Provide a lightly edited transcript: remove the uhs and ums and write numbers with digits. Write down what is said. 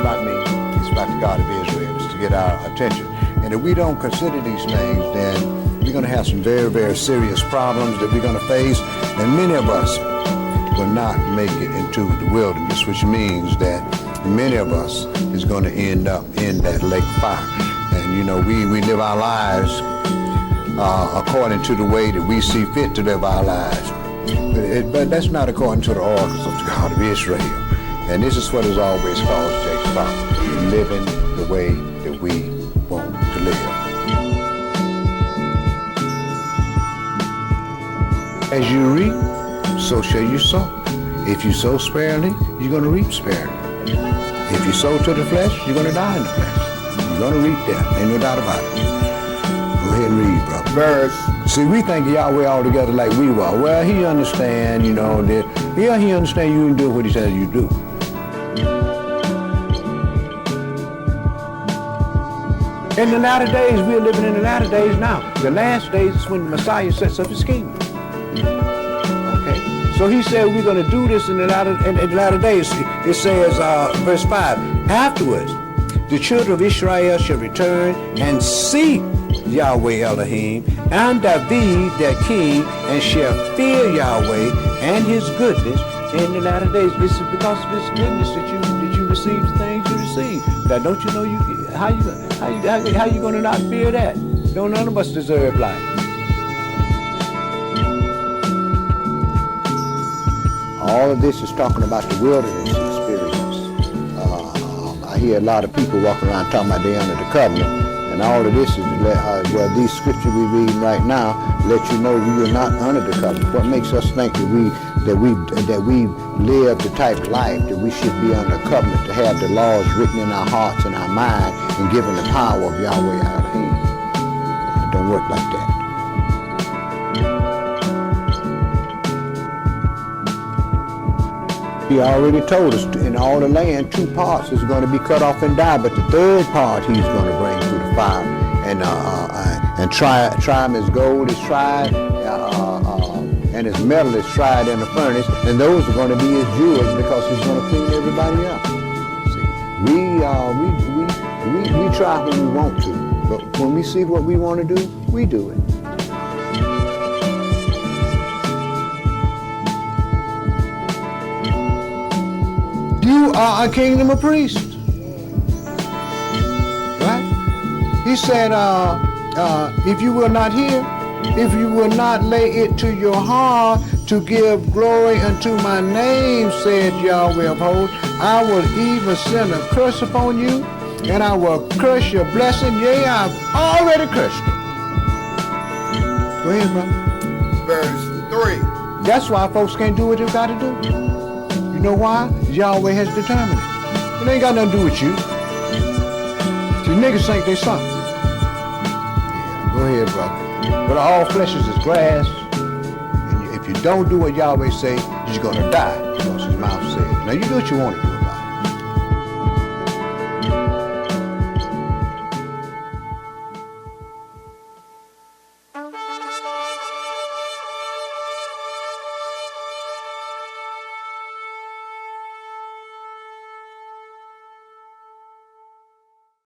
about me. It's about the God of Israel. It's to get our attention. And if we don't consider these things, then we're going to have some very, very serious problems that we're going to face. And many of us will not make it into the wilderness, which means that many of us is going to end up in that lake of fire. And, you know, we live our lives according to the way that we see fit to live our lives. But that's not according to the oracles of the God of Israel. And this is what is always called Jake's problem, living the way that we want to live. As you reap, so shall you sow. If you sow sparingly, you're going to reap sparingly. If you sow to the flesh, you're going to die in the flesh. You're going to reap death. Ain't no doubt about it. Go ahead and read, brother. Verse. See, we think Yahweh all together like we were. Well, he understand, you know, that, yeah, he understand you can do what he says you do. In the latter days, we're living in the latter days now. The last days is when the Messiah sets up his kingdom. Okay. So he said we're going to do this in the latter days. It says, verse 5, afterwards, the children of Israel shall return and seek Yahweh Elohim and David their king, and shall fear Yahweh and his goodness in the latter days. This is because of his goodness that you receive the things you receive. Now, don't you know how you going to not fear that? Don't none of us deserve life. All of this is talking about the wilderness experience. I hear a lot of people walking around talking about they're under the covenant. And all of this is, well, these scriptures we read right now let you know we are not under the covenant. What makes us think that we live the type of life that we should be under covenant, to have the laws written in our hearts and our mind and given the power of Yahweh Elohim? It don't work like that. He already told us in all the land, 2 parts is going to be cut off and die, but the 3rd part he's going to bring through the fire and try him as gold is tried, and his metal is tried in the furnace, and those are going to be his jewels because he's going to clean everybody up. See, we try when we want to, but when we see what we want to do, we do it. You are a kingdom of priests. Right? He said, if you will not hear, if you will not lay it to your heart to give glory unto my name, said Yahweh of hosts, I will even send a curse upon you, and I will curse your blessing. Yea, I've already cursed you. Go ahead, brother. Verse 3. That's why folks can't do what they've got to do. You know why? Yahweh has determined it. It ain't got nothing to do with you. See, niggas think they something. Yeah, go ahead, brother. But all flesh is as grass. And if you don't do what Yahweh say, you're going to die, because his mouth said. Now, you do what you want to do.